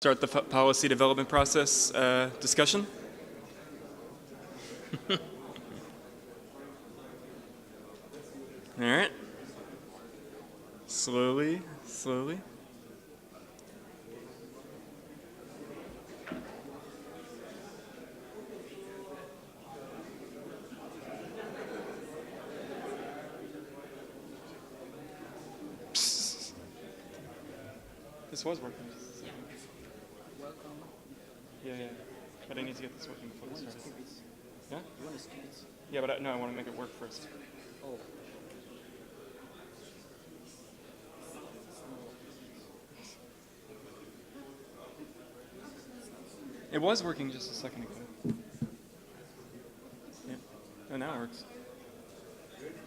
Start the policy development process discussion. All right. Slowly, slowly. This was working. Yeah. But I need to get this working before we start. Yeah? You want to skip it? Yeah, but no, I want to make it work first. Oh. It was working just a second ago. Yeah. Oh, now it works.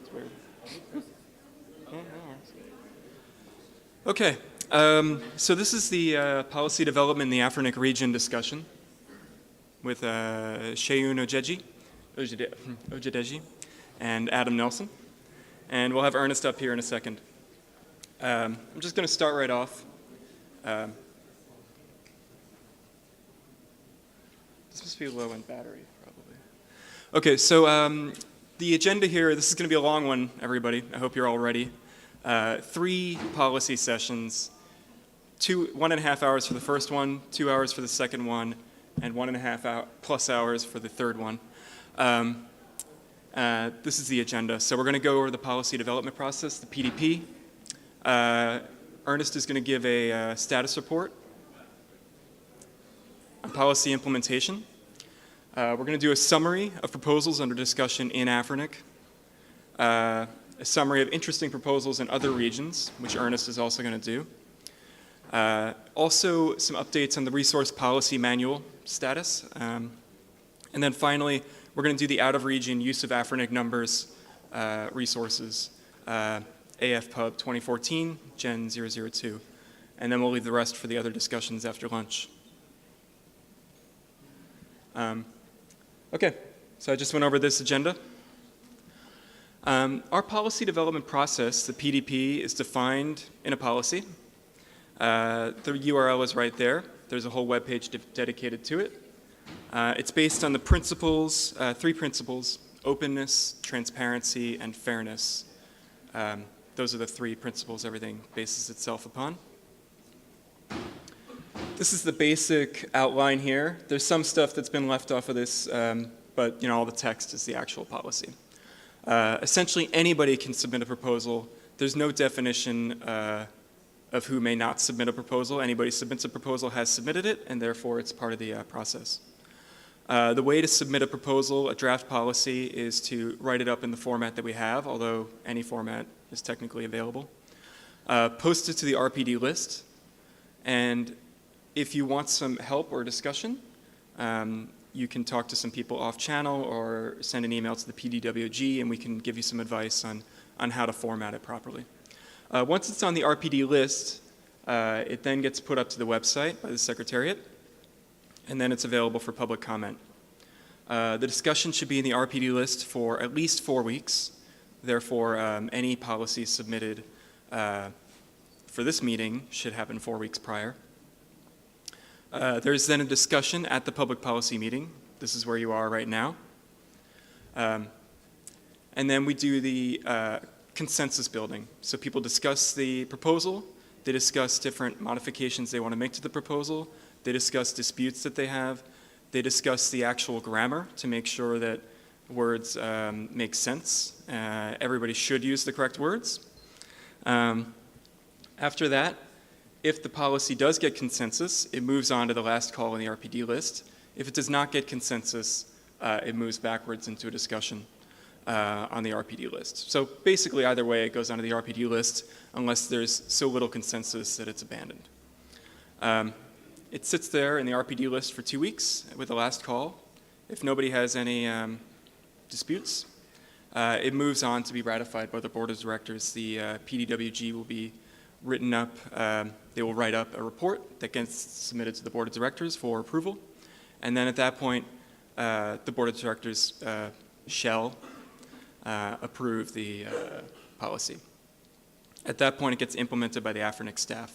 It's weird. Yeah, now it works. Okay. So this is the policy development in the AFRINIC region discussion with Seun Ojedeji and Adam Nelson. And we'll have Ernest up here in a second. I'm just going to start right off. This must be low in battery, probably. Okay, so the agenda here, this is going to be a long one, everybody. I hope you're all ready. 3 policy sessions, 1.5 hours for the first one, 2 hours for the second one, and 1.5 plus hours for the third one. This is the agenda. So we're going to go over the policy development process, the PDP. Ernest is going to give a status report on policy implementation. We're going to do a summary of proposals under discussion in AFRINIC, a summary of interesting proposals in other regions, which Ernest is also going to do. Also, some updates on the resource policy manual status. And then finally, we're going to do the out-of-region use of AFRINIC numbers resources, AFPub 2014, Gen 002. And then we'll leave the rest for the other discussions after lunch. Okay, so I just went over this agenda. Our policy development process, the PDP, is defined in a policy. The URL is right there. There's a whole web page dedicated to it. It's based on the principles, 3 principles: openness, transparency, and fairness. Those are the 3 principles everything bases itself upon. This is the basic outline here. There's some stuff that's been left off of this, but all the text is the actual policy. Essentially, anybody can submit a proposal. There's no definition of who may not submit a proposal. Anybody submits a proposal has submitted it, and therefore it's part of the process. The way to submit a proposal, a draft policy, is to write it up in the format that we have, although any format is technically available. Post it to the RPD list, and if you want some help or discussion, you can talk to some people off-channel or send an email to the PDWG, and we can give you some advice on how to format it properly. Once it's on the RPD list, it then gets put up to the website by the Secretariat, and then it's available for public comment. The discussion should be in the RPD list for at least 4 weeks. Therefore, any policy submitted for this meeting should happen 4 weeks prior. There's then a discussion at the public policy meeting. This is where you are right now. And then we do the consensus building. So people discuss the proposal. They discuss different modifications they want to make to the proposal. They discuss disputes that they have. They discuss the actual grammar to make sure that words make sense. Everybody should use the correct words. After that, if the policy does get consensus, it moves on to the last call in the RPD list. If it does not get consensus, it moves backwards into a discussion on the RPD list. So basically, either way, it goes onto the RPD list unless there's so little consensus that it's abandoned. It sits there in the RPD list for 2 weeks with the last call. If nobody has any disputes, it moves on to be ratified by the Board of Directors. The PDWG will be written up, they will write up a report that gets submitted to the Board of Directors for approval. And then at that point, the Board of Directors shall approve the policy. At that point, it gets implemented by the AFRINIC staff.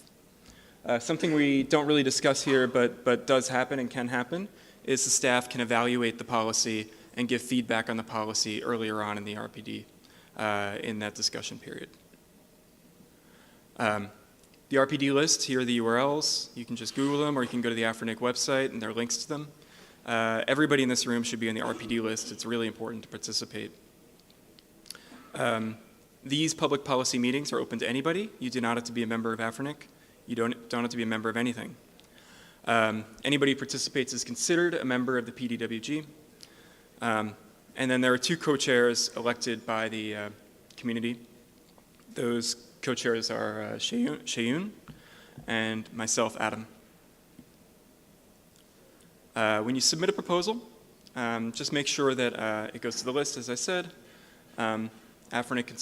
Something we don't really discuss here, but does happen and can happen, is the staff can evaluate the policy and give feedback on the policy earlier on in the RPD in that discussion period. The RPD list, here are the URLs. You can just Google them, or you can go to the AFRINIC website, and there are links to them. Everybody in this room should be on the RPD list. It's really important to participate. These public policy meetings are open to anybody. You do not have to be a member of AFRINIC. You don't have to be a member of anything. Anybody who participates is considered a member of the PDWG. And then there are 2 co-chairs elected by the community. Those co-chairs are Shayun and myself, Adam. When you submit a proposal, just make sure that it goes to the list, as I said. AFRINIC can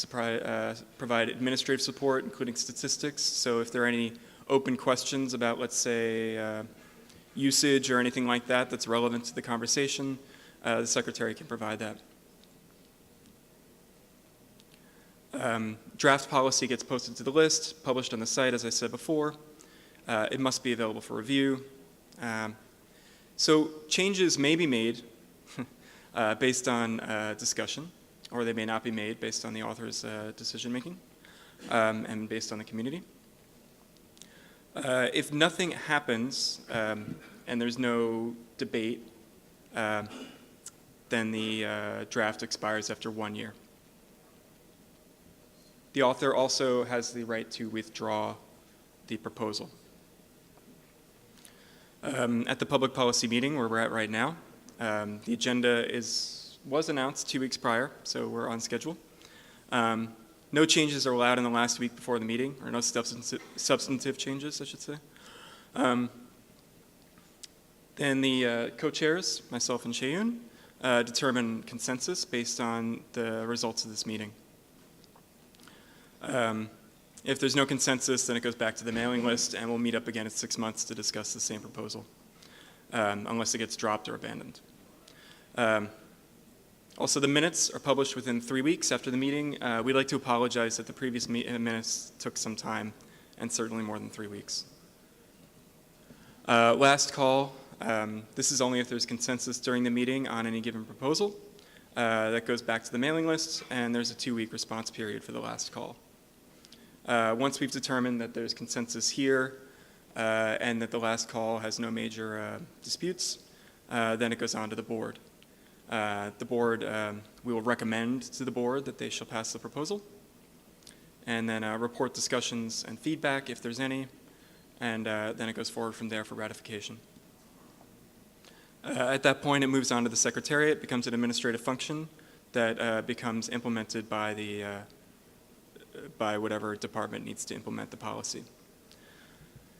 provide administrative support, including statistics. So if there are any open questions about, let's say, usage or anything like that that's relevant to the conversation, the secretary can provide that. Draft policy gets posted to the list, published on the site, as I said before. It must be available for review. So changes may be made based on discussion, or they may not be made based on the author's decision-making and based on the community. If nothing happens and there's no debate, then the draft expires after 1 year. The author also has the right to withdraw the proposal. At the public policy meeting where we're at right now, the agenda was announced 2 weeks prior, so we're on schedule. No changes are allowed in the last week before the meeting, or no substantive changes, I should say. Then the co-chairs, myself and Shayun, determine consensus based on the results of this meeting. If there's no consensus, then it goes back to the mailing list, and we'll meet up again in 6 months to discuss the same proposal, unless it gets dropped or abandoned. Also, the minutes are published within 3 weeks after the meeting. We'd like to apologize that the previous minutes took some time, and certainly more than 3 weeks. Last call. This is only if there's consensus during the meeting on any given proposal. That goes back to the mailing list, and there's a 2-week response period for the last call. Once we've determined that there's consensus here and that the last call has no major disputes, then it goes on to the board. The board, we will recommend to the board that they shall pass the proposal, and then report discussions and feedback if there's any, and then it goes forward from there for ratification. At that point, it moves on to the secretariat, becomes an administrative function that becomes implemented by by whatever department needs to implement the policy.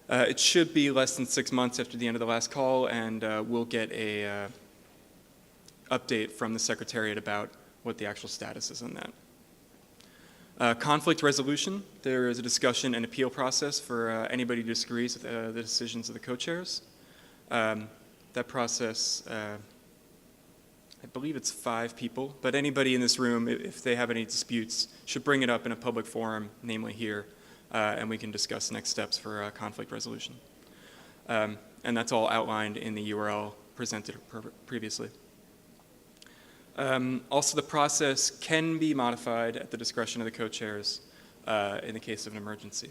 It should be less than 6 months after the end of the last call, and we'll get a update from the secretariat about what the actual status is on that. Conflict resolution, there is a discussion and appeal process for anybody who disagrees with the decisions of the co-chairs. That process, I believe it's 5 people, but anybody in this room, if they have any disputes, should bring it up in a public forum, namely here, and we can discuss next steps for conflict resolution. And that's all outlined in the URL presented previously. Also, the process can be modified at the discretion of the co-chairs in the case of an emergency.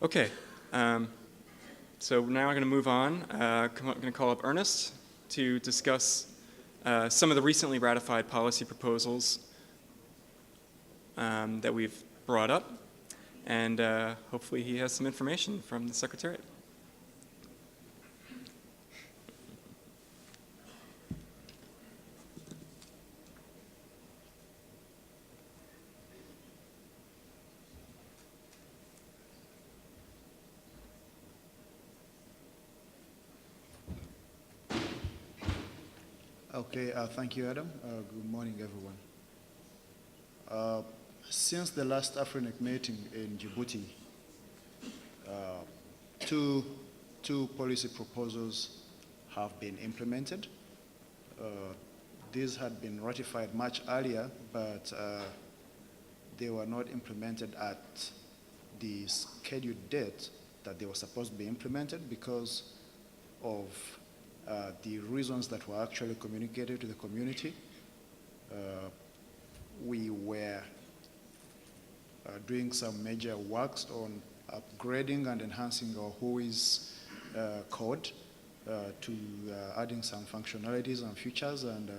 Okay, so now I'm going to move on. I'm going to call up Ernest to discuss some of the recently ratified policy proposals that we've brought up, and hopefully he has some information from the Secretariat. Okay, thank you, Adam. Good morning, everyone. Since the last AFRINIC meeting in Djibouti, two policy proposals have been implemented. These had been ratified much earlier, but they were not implemented at the scheduled date that they were supposed to be implemented because of the reasons that were actually communicated to the community. We were doing some major works on upgrading and enhancing our WHOIS code to adding some functionalities and features and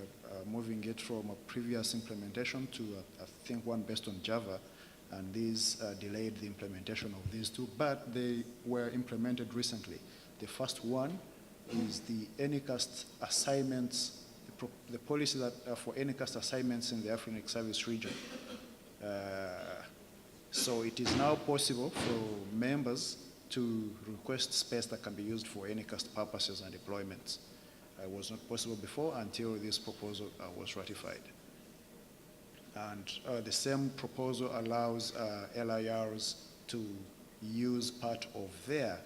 moving it from a previous implementation to I think one based on Java, and these delayed the implementation of these two, but they were implemented recently. The first one is the Anycast assignments, the policy that for Anycast assignments in the AFRINIC service region. So it is now possible for members to request space that can be used for Anycast purposes and deployments. It was not possible before until this proposal was ratified. And the same proposal allows LIRs to use part of their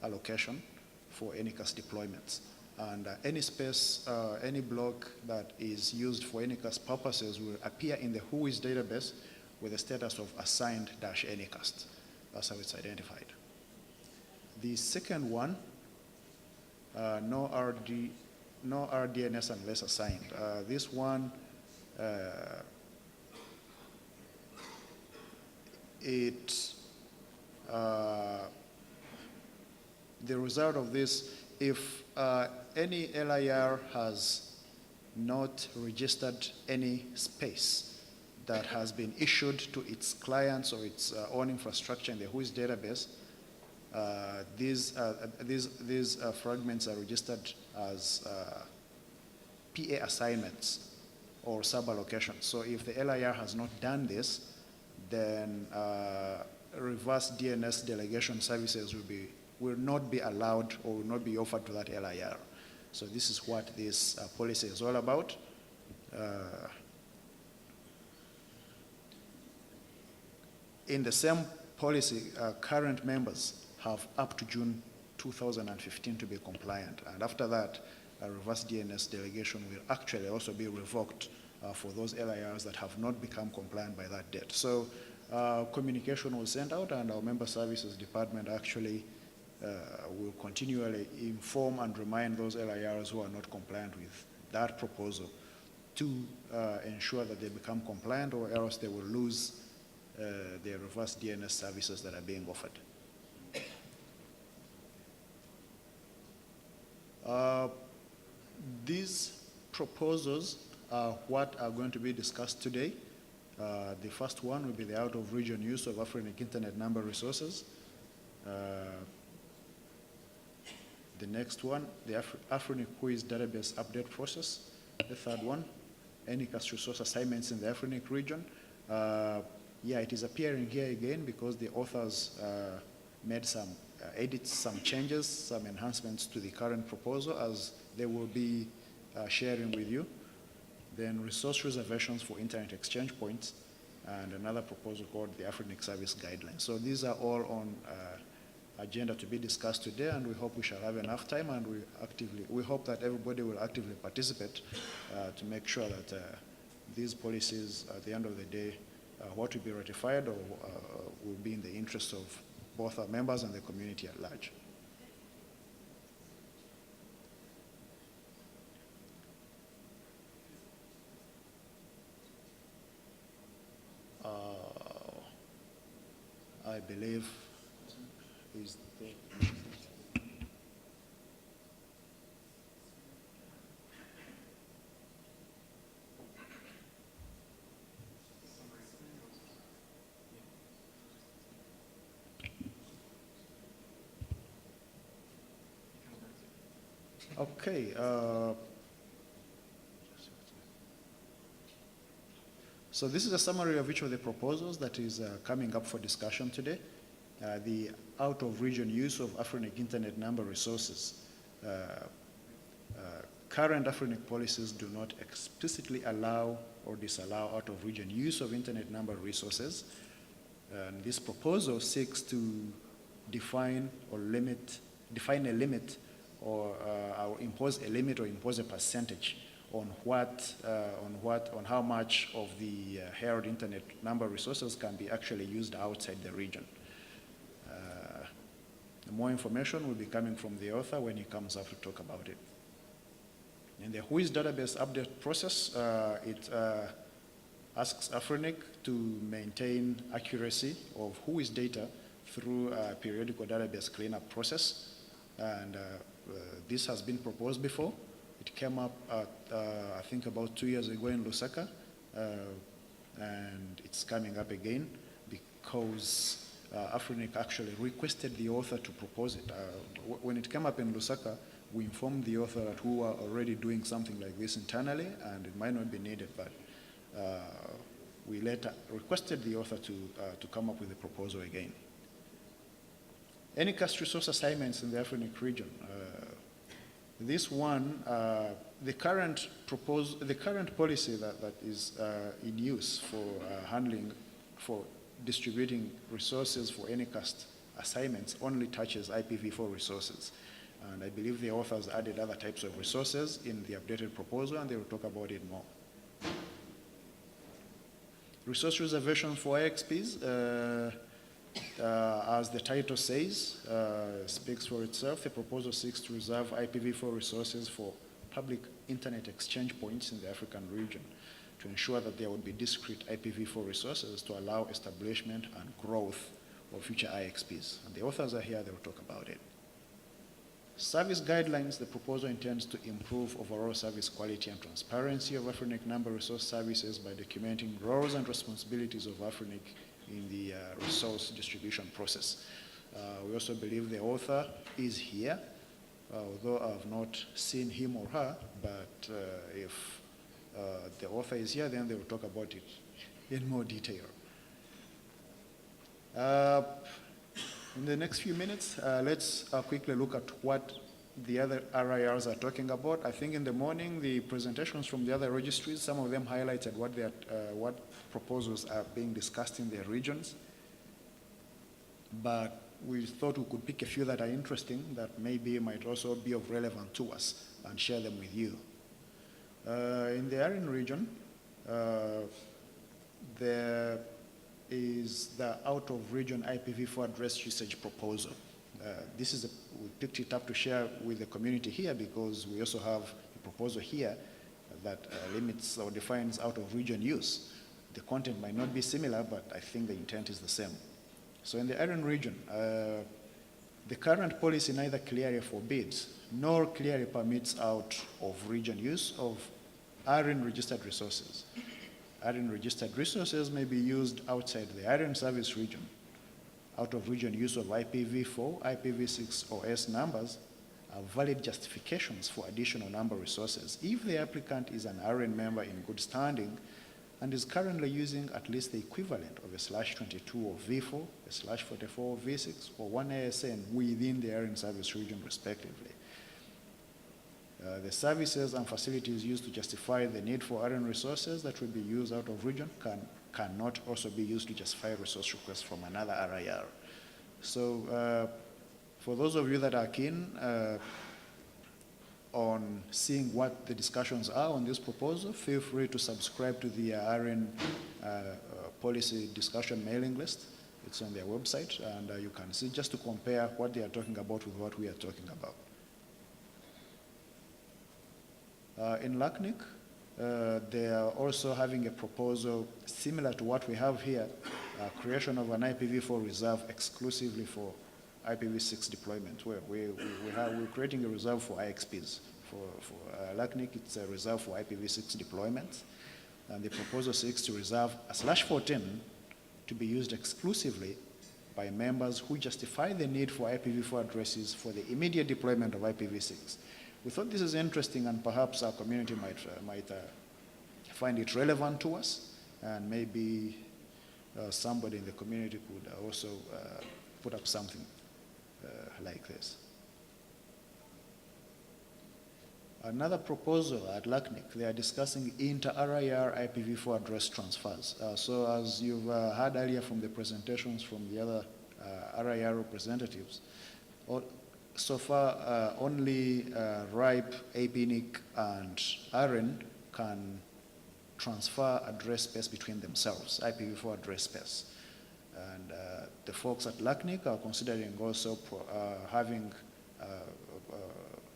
allocation for Anycast deployments. And any space, any block that is used for Anycast purposes will appear in the WHOIS database with the status of assigned-Anycast. That's how it's identified. The second one, no RDNS unless assigned. This one, the result of this, if any LIR has not registered any space that has been issued to its clients or its own infrastructure in the WHOIS database, these fragments are registered as PA assignments or sub-allocations. So if the LIR has not done this, then reverse DNS delegation services will not be allowed or will not be offered to that LIR. So this is what this policy is all about. In the same policy, current members have up to June 2015 to be compliant. And after that, a reverse DNS delegation will actually also be revoked for those LIRs that have not become compliant by that date. So communication was sent out, and our member services department actually will continually inform and remind those LIRs who are not compliant with that proposal to ensure that they become compliant, or else they will lose their reverse DNS services that are being offered. These proposals are what are going to be discussed today. The first one will be the out-of-region use of AFRINIC Internet number resources. The next one, the AFRINIC WHOIS database update process. The third one, Anycast resource assignments in the AFRINIC region. Yeah, it is appearing here again because the authors made some edits, some changes, some enhancements to the current proposal, as they will be sharing with you. Then resource reservations for internet exchange points, and another proposal called the AFRINIC Service Guidelines. So these are all on agenda to be discussed today, and we hope we shall have enough time, and we hope that everybody will actively participate to make sure that these policies, at the end of the day, what will be ratified or will be in the interest of both our members and the community at large. I believe is the okay. So this is a summary of each of the proposals that is coming up for discussion today. The out-of-region use of AFRINIC Internet number resources. Current AFRINIC policies do not explicitly allow or disallow out-of-region use of Internet number resources. And this proposal seeks to define a limit or impose a limit or impose a percentage on how much of the held internet number resources can be actually used outside the region. more information will be coming from the author when he comes up to talk about it. In the WHOIS database update process, it asks AFRINIC to maintain accuracy of WHOIS data through a periodical database cleanup process. And this has been proposed before. It came up, I think, about 2 years ago in Lusaka, and it's coming up again because AFRINIC actually requested the author to propose it. When it came up in Lusaka, we informed the author that we were already doing something like this internally, and it might not be needed, but we later requested the author to come up with a proposal again. Any cash resource assignments in the AFRINIC region. This one, the current policy that is in use for for distributing resources for any cash assignments only touches IPv4 resources. And I believe the authors added other types of resources in the updated proposal, and they will talk about it more. Resource reservations for IXPs, as the title says, speaks for itself. The proposal seeks to reserve IPv4 resources for public internet exchange points in the African region to ensure that there would be discrete IPv4 resources to allow establishment and growth of future IXPs. And the authors are here, they will talk about it. Service guidelines, the proposal intends to improve overall service quality and transparency of AFRINIC number resource services by documenting roles and responsibilities of AFRINIC in the resource distribution process. We also believe the author is here, although I have not seen him or her, but if the author is here, then they will talk about it in more detail. In the next few minutes, let's quickly look at what the other RIRs are talking about. I think in the morning, the presentations from the other registries, some of them highlighted what proposals are being discussed in their regions. But we thought we could pick a few that are interesting that maybe might also be of relevance to us and share them with you. In the ARIN region, there is the out-of-region IPv4 address usage proposal. We picked it up to share with the community here because we also have a proposal here that limits or defines out-of-region use. The content might not be similar, but I think the intent is the same. So in the ARIN region, the current policy neither clearly forbids nor clearly permits out-of-region use of ARIN registered resources. ARIN registered resources may be used outside the ARIN service region. Out-of-region use of IPv4, IPv6, or S numbers are valid justifications for additional number resources if the applicant is an ARIN member in good standing and is currently using at least the equivalent of a /22 of V4, a /44 of V6, or one ASN within the ARIN service region respectively. The services and facilities used to justify the need for ARIN resources that will be used out of region cannot also be used to justify resource requests from another RIR. So for those of you that are keen on seeing what the discussions are on this proposal, feel free to subscribe to the ARIN policy discussion mailing list. It's on their website, and you can see just to compare what they are talking about with what we are talking about. In LACNIC, they are also having a proposal similar to what we have here, creation of an IPv4 reserve exclusively for IPv6 deployment, where we're creating a reserve for IXPs. For LACNIC, it's a reserve for IPv6 deployments. And the proposal seeks to reserve a /14 to be used exclusively by members who justify the need for IPv4 addresses for the immediate deployment of IPv6. We thought this is interesting, and perhaps our community might find it relevant to us, and maybe somebody in the community could also put up something like this. Another proposal at LACNIC, they are discussing inter-RIR IPv4 address transfers. So as you've heard earlier from the presentations from the other RIR representatives, so far only RIPE, APNIC, and ARIN can transfer address space between themselves, IPv4 address space. And the folks at LACNIC are considering also having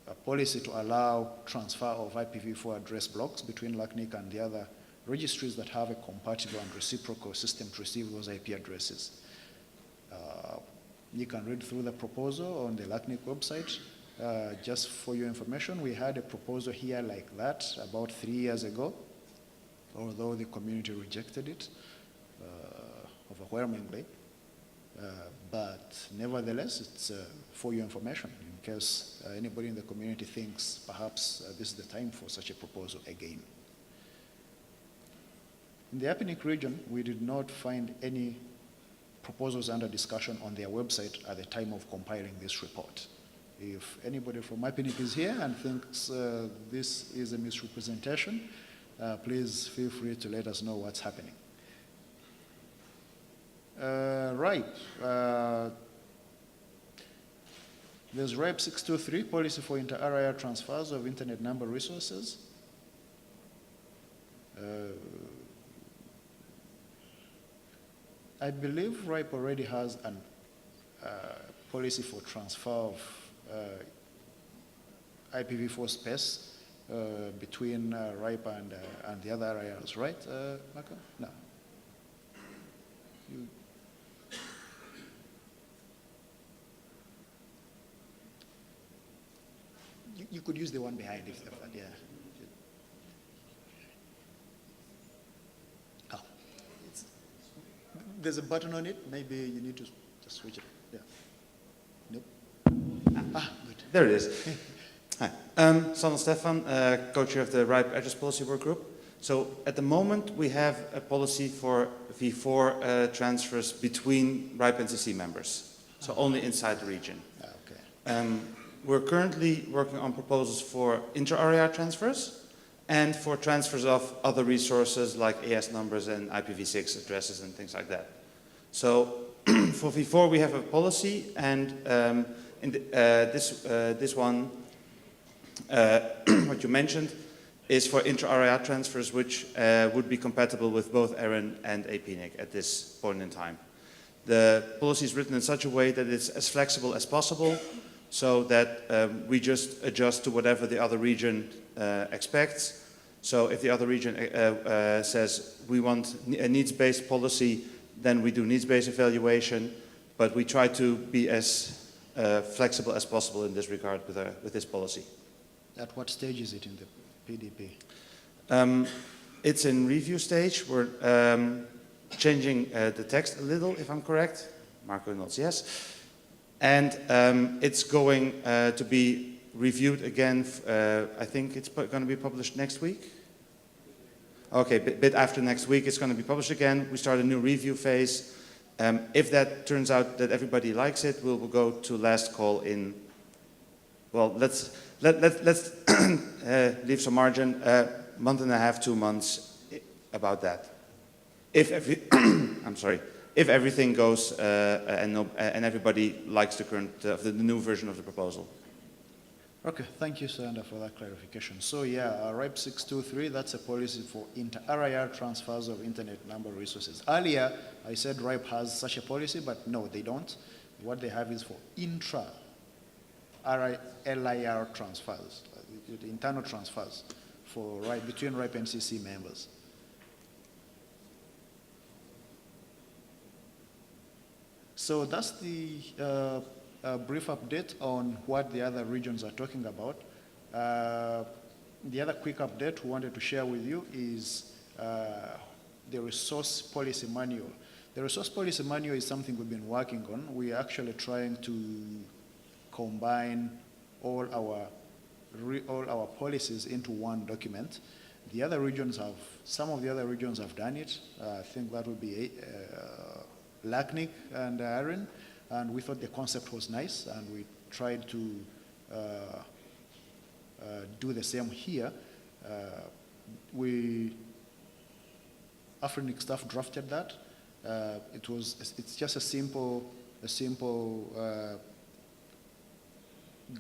a policy to allow transfer of IPv4 address blocks between LACNIC and the other registries that have a compatible and reciprocal system to receive those IP addresses. You can read through the proposal on the LACNIC website. Just for your information, we had a proposal here like that about 3 years ago, although the community rejected it overwhelmingly. But nevertheless, it's for your information in case anybody in the community thinks perhaps this is the time for such a proposal again. In the AFRINIC region, we did not find any proposals under discussion on their website at the time of compiling this report. If anybody from AFRINIC is here and thinks this is a misrepresentation, please feel free to let us know what's happening. There's RIPE 623, Policy for Inter-Area Transfers of Internet Number Resources. I believe RIPE already has a policy for transfer of IPv4 space between RIPE and the other areas, right, Maka? No. You could use the one behind if yeah. Oh, there's a button on it. Maybe you need to just switch it. Yeah. Nope. Good. There it is. Hi, Sander Stefan, co-chair of the RIPE Address Policy Work Group. So at the moment, we have a policy for V4 transfers between RIPE NCC members, so only inside the region. Okay. We're currently working on proposals for inter-area transfers and for transfers of other resources like AS numbers and IPv6 addresses and things like that. So for V4, we have a policy, and in this one, what you mentioned, is for inter-area transfers, which would be compatible with both ARIN and APNIC at this point in time. The policy is written in such a way that it's as flexible as possible, so that we just adjust to whatever the other region expects. So if the other region says we want a needs-based policy, then we do needs-based evaluation, but we try to be as flexible as possible in this regard with this policy. At what stage is it in the PDP? It's in review stage. We're changing the text a little, if I'm correct. Marco nods yes. And it's going to be reviewed again. I think it's going to be published next week. Okay, bit after next week, it's going to be published again. We start a new review phase. If that turns out that everybody likes it, we'll go to last call in. Well, let's leave some margin, month and a half, 2 months, about that. If if everything goes and everybody likes the current, the new version of the proposal. Okay, thank you, Sander, for that clarification. So yeah, RIPE 623, that's a policy for inter-area transfers of internet number resources. Earlier, I said RIPE has such a policy, but no, they don't. What they have is for intra-LIR transfers, internal transfers for between RIPE and NCC members. So that's the brief update on what the other regions are talking about. The other quick update we wanted to share with you is the resource policy manual. The resource policy manual is something we've been working on. We're actually trying to combine all our policies into one document. The other regions have, some of the other regions have done it. I think that would be LACNIC and ARIN, and we thought the concept was nice, and we tried to do the same here. AFRINIC staff drafted that. It's just a simple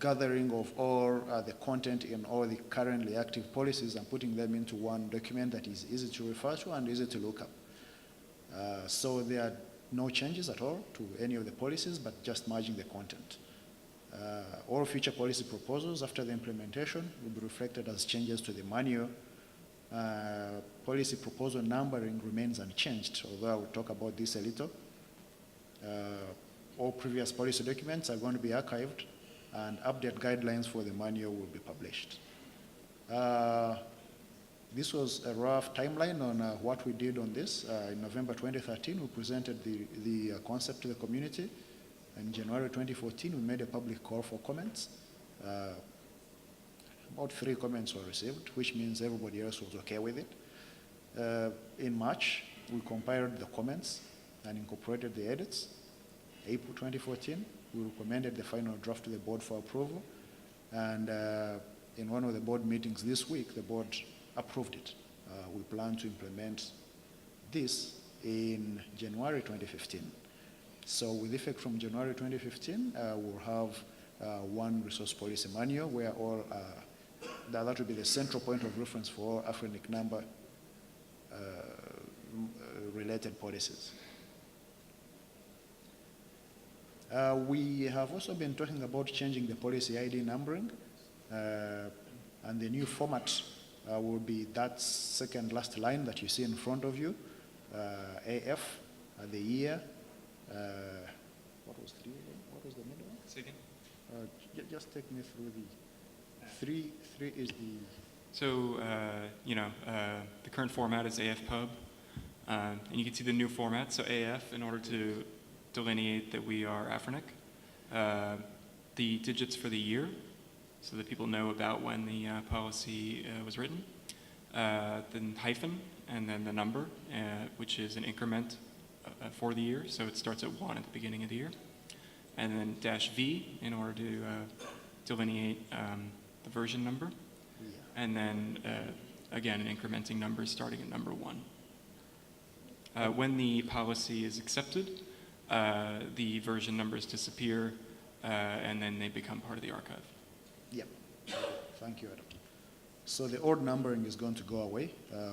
gathering of all the content in all the currently active policies and putting them into one document that is easy to refer to and easy to look up. So there are no changes at all to any of the policies, but just merging the content. All future policy proposals after the implementation will be reflected as changes to the manual. Policy proposal numbering remains unchanged, although I will talk about this a little. All previous policy documents are going to be archived, and update guidelines for the manual will be published. This was a rough timeline on what we did on this. In November 2013, we presented the concept to the community. In January 2014, we made a public call for comments. About 3 comments were received, which means everybody else was okay with it. In March, we compiled the comments and incorporated the edits. April 2014, we recommended the final draft to the board for approval. And in one of the board meetings this week, the board approved it. We plan to implement this in January 2015. So with effect from January 2015, we'll have one resource policy manual where all, that will be the central point of reference for all AFRINIC number related policies. We have also been talking about changing the policy ID numbering, and the new format will be that second last line that you see in front of you, AF, the year. What was 3 again? What was the middle one? Say again? Just take me through the 3 is the... So, the current format is AF pub, and you can see the new format, so AF, in order to delineate that we are AFRINIC. The digits for the year, so that people know about when the policy was written. Then hyphen, and then the number, which is an increment for the year, so it starts at 1 at the beginning of the year. And then -V in order to delineate the version number. Yeah. And then, again, an incrementing number starting at number 1. When the policy is accepted, the version numbers disappear, and then they become part of the archive. Yep. Thank you, Adam. So the old numbering is going to go away.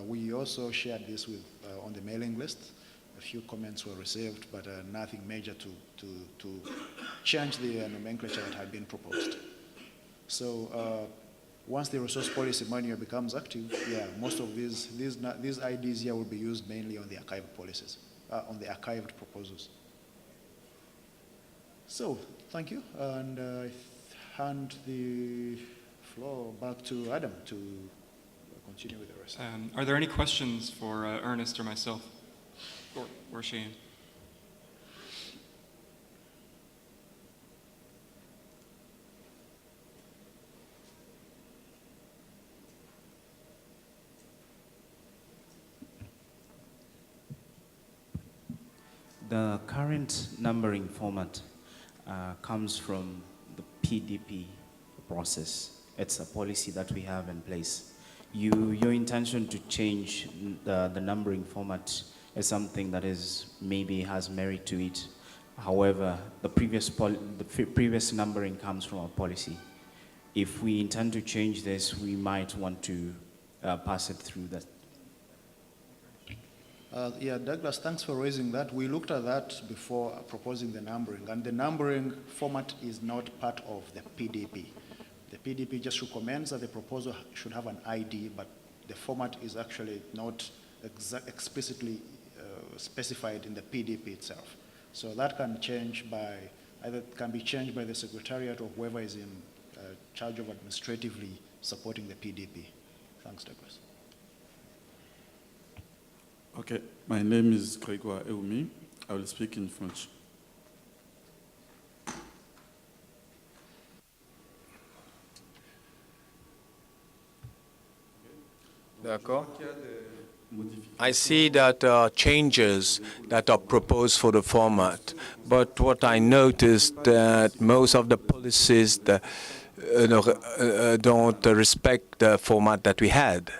We also shared this with on the mailing list. A few comments were received, but nothing major to change the nomenclature that had been proposed. So once the resource policy manual becomes active, yeah, most of these IDs here will be used mainly on the archived policies, on the archived proposals. So, thank you, and I hand the floor back to Adam to continue with the rest. Are there any questions for Ernest or myself, or Shane? The current numbering format comes from the PDP process. It's a policy that we have in place. Your intention to change the numbering format is something that maybe has merit to it. However, the previous numbering comes from our policy. If we intend to change this, we might want to pass it through that. Yeah, Douglas, thanks for raising that. We looked at that before proposing the numbering, and the numbering format is not part of the PDP. The PDP just recommends that the proposal should have an ID, but the format is actually not explicitly specified in the PDP itself. So that can change by, either can be changed by the Secretariat or whoever is in charge of administratively supporting the PDP. Thanks, Douglas. Okay, my name is Grégoire Eoumi. I will speak in French. D'accord. I see that changes that are proposed for the format, but what I noticed that most of the policies don't respect the format that we had.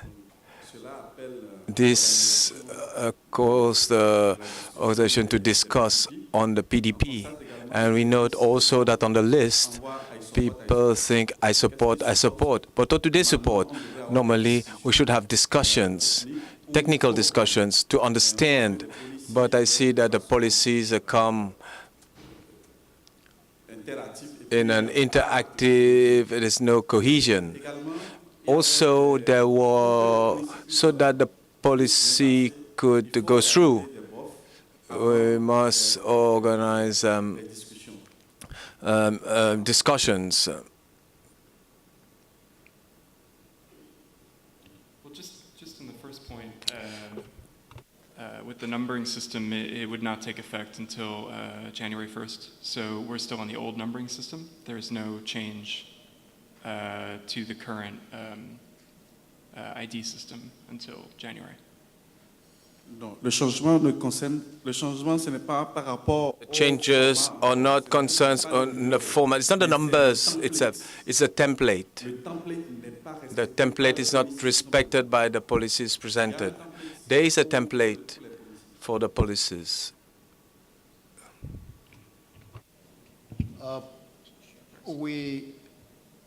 This caused the organization to discuss on the PDP, and we note also that on the list, people think I support, but what do they support? Normally, we should have discussions, technical discussions, to understand but I see that the policies come in an interactive, there is no cohesion. Also, there were, so that the policy could go through, we must organize discussions. Well, just in the first point, with the numbering system, it would not take effect until January 1st. So we're still on the old numbering system. There's no change to the current ID system until January. Non, le changement ce n'est pas par rapport Changes are not concerns on the format. It's not the numbers itself. It's a template. Le template n'est pas respecté. The template is not respected by the policies presented. There is a template for the policies. We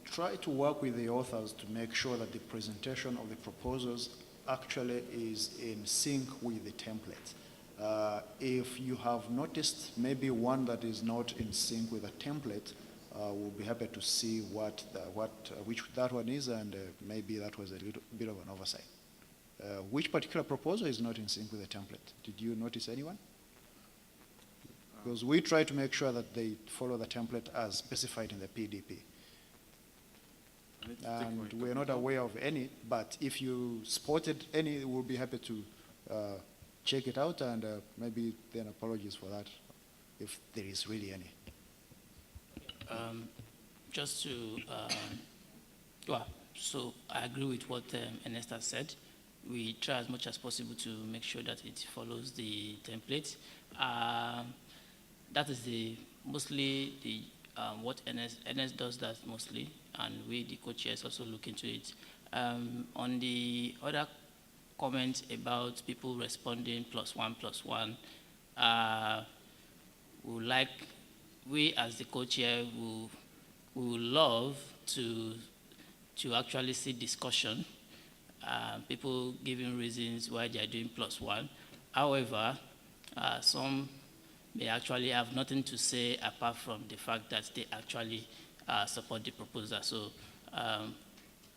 try to work with the authors to make sure that the presentation of the proposals actually is in sync with the template. If you have noticed maybe one that is not in sync with the template, we'll be happy to see which that one is, and maybe that was a little bit of an oversight. Which particular proposal is not in sync with the template? Did you notice anyone? Because we try to make sure that they follow the template as specified in the PDP. And we're not aware of any, but if you spotted any, we'll be happy to check it out, and maybe then apologies for that, if there is really any. Just to, so I agree with what Ernest has said. We try as much as possible to make sure that it follows the template. That is mostly what Ernest does that mostly, and we, the co-chairs, also look into it. On the other comment about people responding +1 we as the co-chair we would love to actually see discussion, people giving reasons why they are doing +1. However, some may actually have nothing to say apart from the fact that they actually support the proposal. So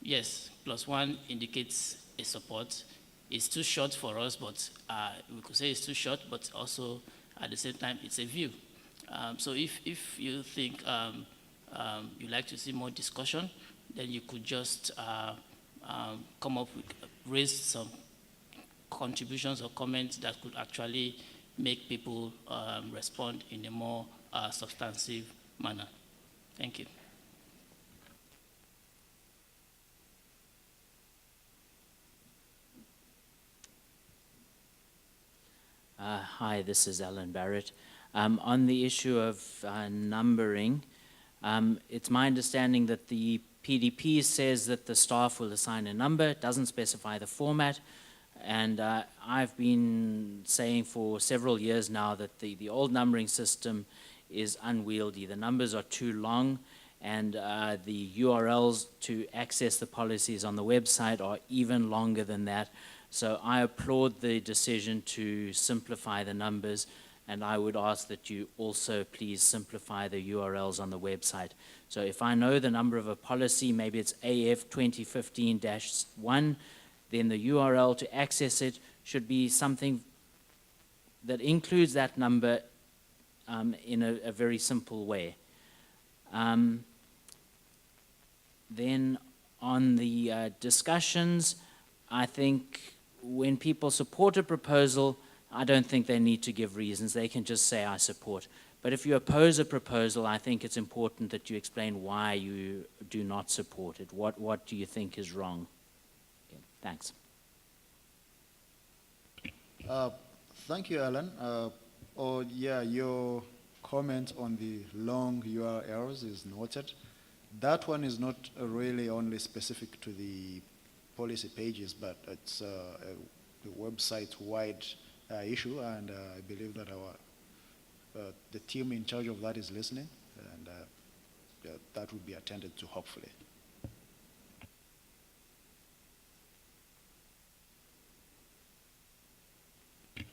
yes, +1 indicates a support. It's too short for us, but we could say it's too short, but also at the same time, it's a view. So if you think you'd like to see more discussion, then you could just come up with, raise some contributions or comments that could actually make people respond in a more substantive manner. Thank you. Hi, this is Alan Barrett. On the issue of numbering, it's my understanding that the PDP says that the staff will assign a number. It doesn't specify the format. And I've been saying for several years now that the old numbering system is unwieldy. The numbers are too long, and the URLs to access the policies on the website are even longer than that. So I applaud the decision to simplify the numbers, and I would ask that you also please simplify the URLs on the website. So if I know the number of a policy, maybe it's AF 2015-1, then the URL to access it should be something that includes that number in a very simple way. Then on the discussions, I think when people support a proposal, I don't think they need to give reasons. They can just say, I support. But if you oppose a proposal, I think it's important that you explain why you do not support it. What do you think is wrong? Okay, thanks. Thank you, Alan. Your comment on the long URLs is noted. That one is not really only specific to the policy pages, but it's a website-wide issue, and I believe that the team in charge of that is listening, and that will be attended to, hopefully.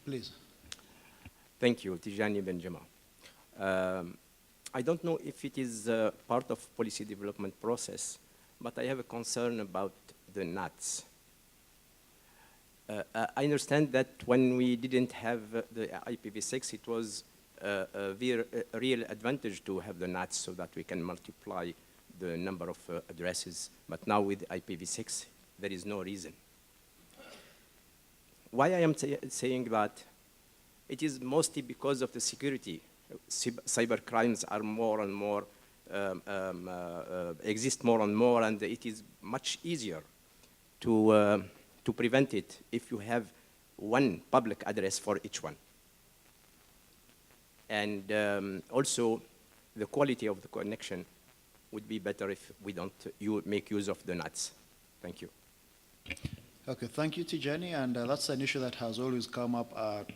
Please. Thank you, Tijani Benjamin. I don't know if it is part of policy development process, but I have a concern about the nuts. I understand that when we didn't have the IPv6, it was a real advantage to have the nuts so that we can multiply the number of addresses. But now with IPv6, there is no reason. Why I am saying that? It is mostly because of the security. Cyber crimes are more and more, exist more and more, and it is much easier to prevent it if you have one public address for each one. And also, the quality of the connection would be better if we don't make use of the nuts. Thank you. Okay, thank you, Tijani, and that's an issue that has always come up at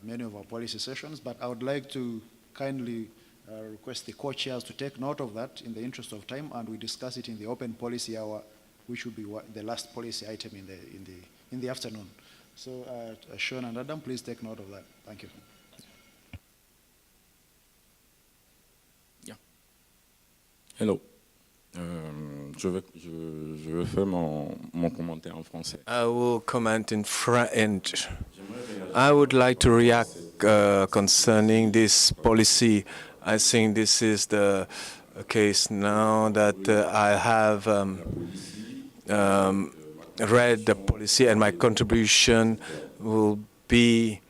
many of our policy sessions, but I would like to kindly request the co-chairs to take note of that in the interest of time, and we discuss it in the open policy hour, which will be the last policy item in the afternoon. So, Sean and Adam, please take note of that. Thank you. Yeah. Hello. Je vais faire mon commentaire en français. I will comment in French. I would like to react concerning this policy. I think this is the case now that I have read the policy, and my contribution will be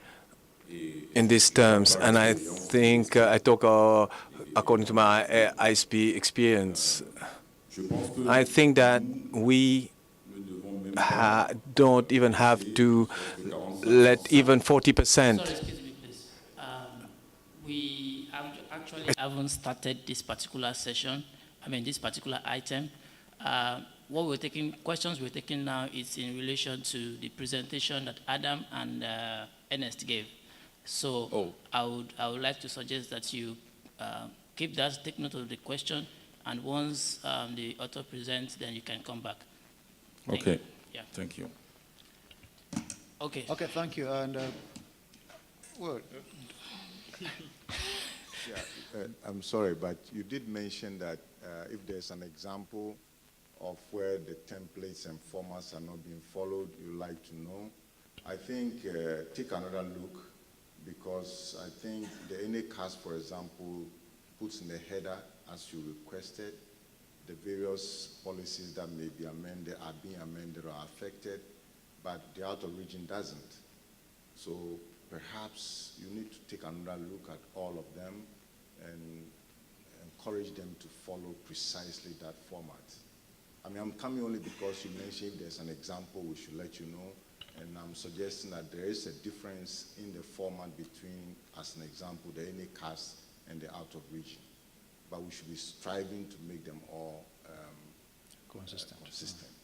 in these terms. And I think I talk according to my ISP experience. I think that we don't even have to let even 40%. Sorry, excuse me, please. We actually haven't started this particular session, this particular item. Questions we're taking now is in relation to the presentation that Adam and Ernest gave. So I would like to suggest that you keep that, take note of the question, and once the author presents, then you can come back. Okay. Yeah. Thank you. Okay. Okay, thank you. And well, I'm sorry, but you did mention that if there's an example of where the templates and formats are not being followed, you'd like to know. I think take another look, because I think the NACAS, for example, puts in the header, as you requested, the various policies that may be amended, are being amended or affected, but the out of region doesn't. So perhaps you need to take another look at all of them and encourage them to follow precisely that format. I'm coming only because you mentioned if there's an example, we should let you know, and I'm suggesting that there is a difference in the format between, as an example, the NACAS and the out of region. But we should be striving to make them all consistent.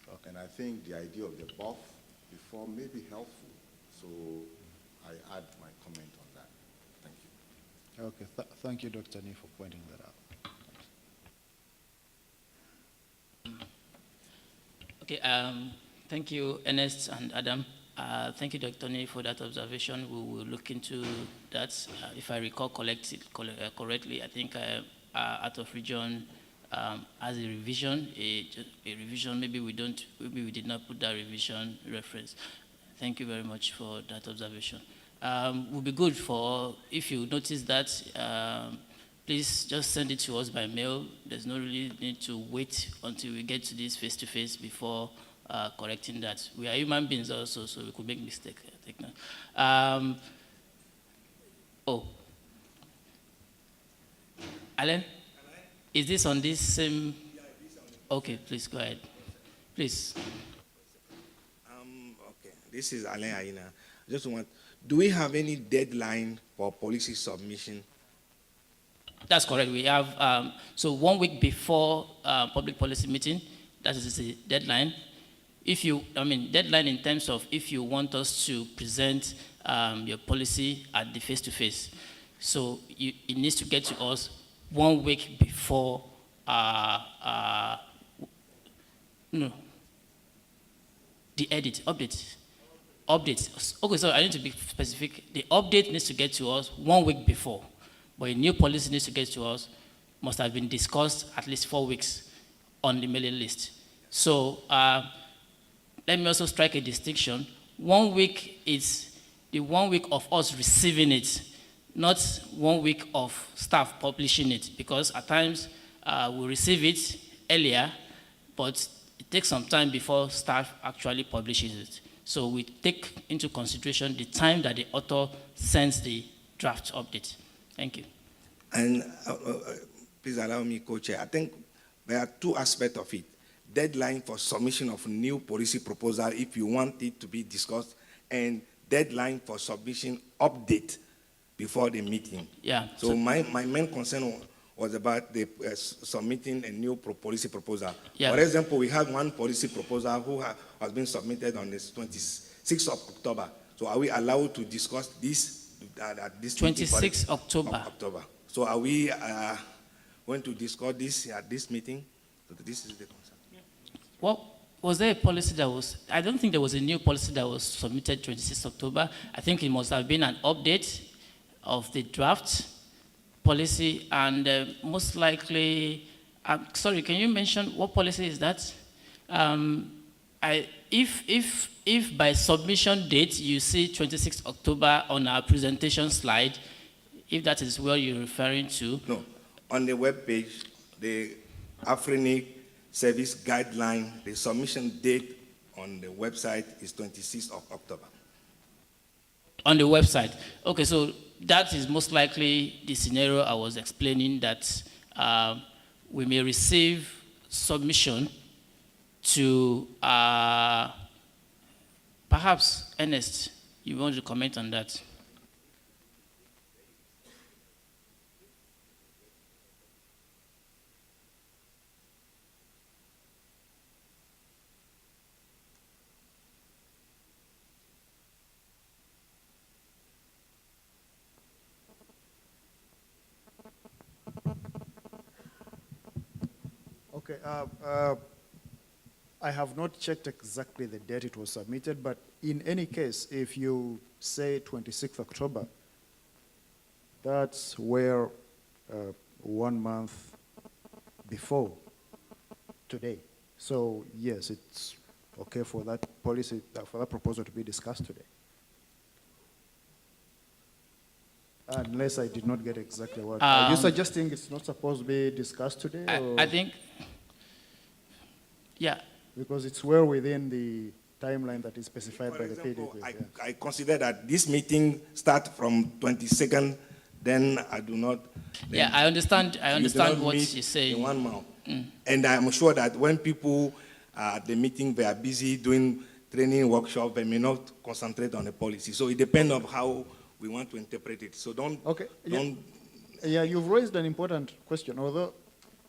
Okay. And I think the idea of the buff before may be helpful. So I add my comment on that. Thank you. Okay, thank you, Dr. Nee, for pointing that out. Okay, thank you, Ernest and Adam. Thank you, Dr. Nee, for that observation. We will look into that. If I recall correctly, I think out of region as a revision, a revision, maybe we did not put that revision reference. Thank you very much for that observation. Would be good for, if you notice that, please just send it to us by mail. There's no really need to wait until we get to this face-to-face before correcting that. We are human beings also, so we could make mistakes. Alan? Is this on this same? Okay, please go ahead. Please. Okay, this is Alain Aina. Do we have any deadline for policy submission? That's correct. We have, so 1 week before public policy meeting, that is the deadline. Deadline in terms of if you want us to present your policy at the face-to-face. So it needs to get to us 1 week before, the update update. Okay, so I need to be specific. The update needs to get to us 1 week before, but a new policy needs to get to us, must have been discussed at least 4 weeks on the mailing list. So let me also strike a distinction. 1 week is the 1 week of us receiving it, not 1 week of staff publishing it, because at times we receive it earlier, but it takes some time before staff actually publishes it. So we take into consideration the time that the author sends the draft update. Thank you. And please allow me, Co-Chair. I think there are two aspects of it. Deadline for submission of new policy proposal if you want it to be discussed, and deadline for submission update before the meeting. Yeah. So my main concern was about the submitting a new policy proposal. Yeah. For example, we have one policy proposal who has been submitted on the 26th of October. So are we allowed to discuss this at this 26th October. So are we going to discuss this at this meeting? So this is the concern. What was there a policy that was? I don't think there was a new policy that was submitted 26th October. I think it must have been an update of the draft policy, and most likely, sorry, can you mention what policy is that? If by submission date you see 26th October on our presentation slide, if that is what you're referring to. No, on the web page, the AFRINIC service guideline, the submission date on the website is 26th of October. On the website. Okay, so that is most likely the scenario I was explaining, that we may receive submission to perhaps Ernest, you want to comment on that? Okay, I have not checked exactly the date it was submitted, but in any case, if you say 26th October, that's where 1 month before today. So yes, it's okay for that policy, for that proposal to be discussed today. Unless I did not get exactly what. Are you suggesting it's not supposed to be discussed today? I think, yeah. Because it's well within the timeline that is specified by the PDP. I consider that this meeting start from 22nd, then I do not. Yeah, I understand what you're saying. In 1 month. And I'm sure that when people at the meeting, they are busy doing training workshop, they may not concentrate on the policy. So it depends on how we want to interpret it. So don't. Okay. Don't. Yeah, you've raised an important question. Although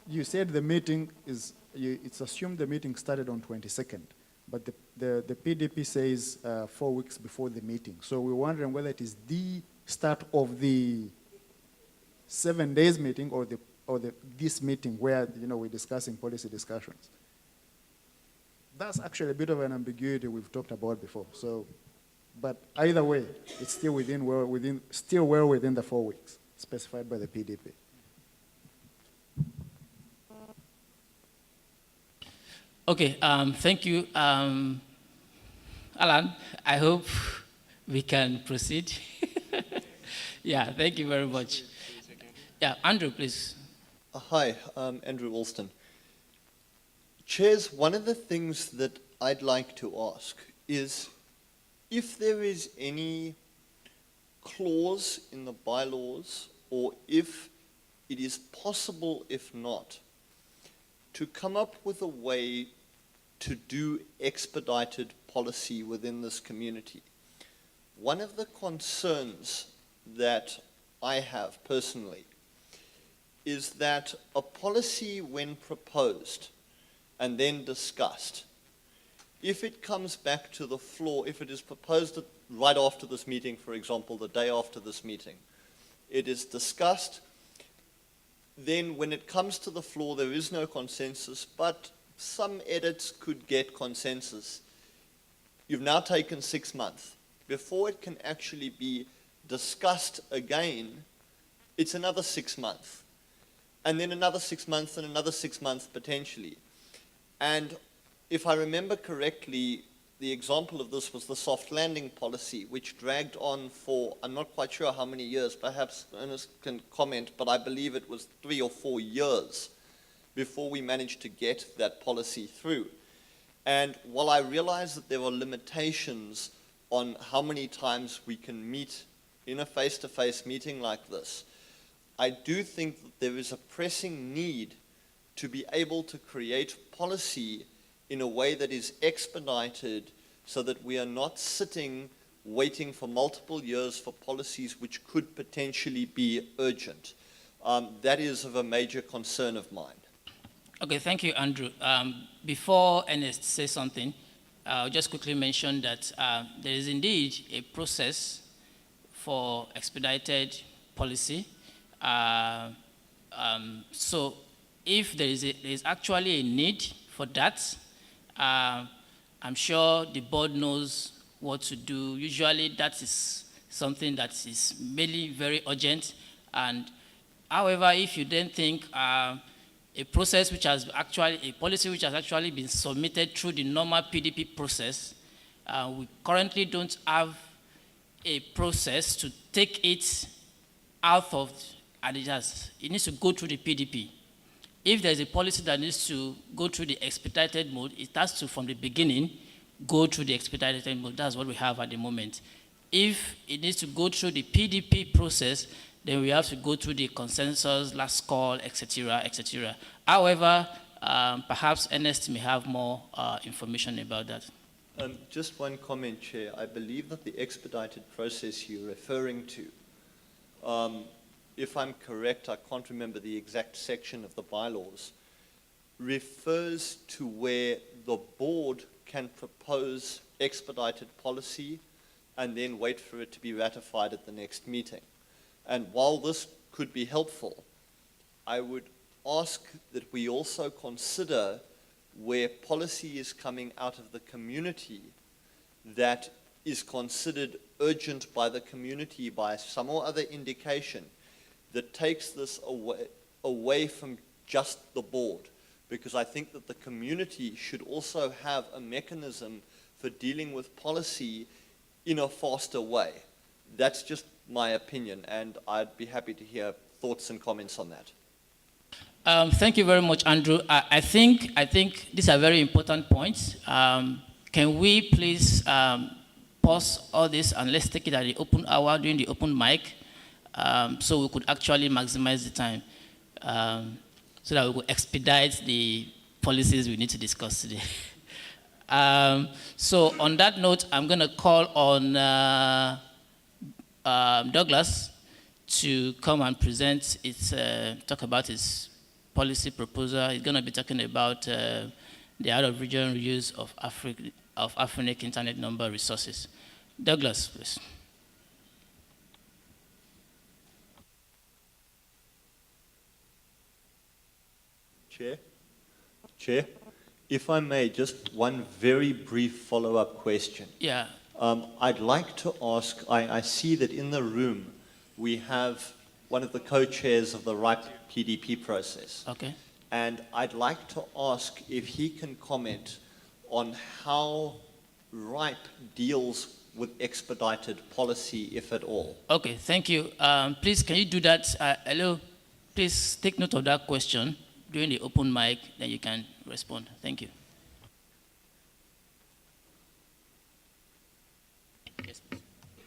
you said the meeting is, it's assumed the meeting started on 22nd, but the PDP says 4 weeks before the meeting. So we're wondering whether it is the start of the 7 days meeting or this meeting where we're discussing policy discussions. That's actually a bit of an ambiguity we've talked about before. So, but either way, it's still well within the 4 weeks specified by the PDP. Okay, thank you. Alan, I hope we can proceed. Yeah, thank you very much. Yeah, Andrew, please. Hi, Andrew Alston. Chairs, one of the things that I'd like to ask is if there is any clause in the bylaws, or if it is possible, if not, to come up with a way to do expedited policy within this community. One of the concerns that I have personally is that a policy, when proposed and then discussed, if it comes back to the floor, if it is proposed right after this meeting, for example, the day after this meeting, it is discussed, then when it comes to the floor, there is no consensus, but some edits could get consensus. You've now taken 6 months. Before it can actually be discussed again, it's another 6 months. And then another 6 months and another 6 months potentially. And if I remember correctly, the example of this was the soft landing policy, which dragged on for, I'm not quite sure how many years, perhaps Ernest can comment, but I believe it was 3 or 4 years before we managed to get that policy through. And while I realize that there are limitations on how many times we can meet in a face-to-face meeting like this, I do think that there is a pressing need to be able to create policy in a way that is expedited so that we are not sitting waiting for multiple years for policies which could potentially be urgent. That is of a major concern of mine. Okay, thank you, Andrew. Before Ernest says something, I'll just quickly mention that there is indeed a process for expedited policy. So if there is actually a need for that, I'm sure the board knows what to do. Usually that is something that is mainly very urgent. And however, if you then think a process which has actually, a policy which has actually been submitted through the normal PDP process, we currently don't have a process to take it out of, and it needs to go through the PDP. If there's a policy that needs to go through the expedited mode, it has to, from the beginning, go through the expedited mode. That's what we have at the moment. If it needs to go through the PDP process, then we have to go through the consensus, last call, etc., etc. However, perhaps Ernest may have more information about that. Just one comment, Chair. I believe that the expedited process you're referring to, if I'm correct, I can't remember the exact section of the bylaws, refers to where the board can propose expedited policy and then wait for it to be ratified at the next meeting. And while this could be helpful, I would ask that we also consider where policy is coming out of the community that is considered urgent by the community by some or other indication that takes this away from just the board, because I think that the community should also have a mechanism for dealing with policy in a faster way. That's just my opinion, and I'd be happy to hear thoughts and comments on that. Thank you very much, Andrew. I think these are very important points. Can we please pause all this and let's take it at the open hour during the open mic, so we could actually maximize the time, so that we could expedite the policies we need to discuss today. So on that note, I'm going to call on Douglas to come and present talk about his policy proposal. He's going to be talking about the out-of-region use of AFRINIC internet number resources. Douglas, please. Chair, if I may, just one very brief follow-up question. Yeah. I'd like to ask, I see that in the room we have one of the co-chairs of the RIPE PDP process. Okay. And I'd like to ask if he can comment on how RIPE deals with expedited policy, if at all. Okay, thank you. Please, can you do that? Hello, please take note of that question during the open mic, then you can respond. Thank you.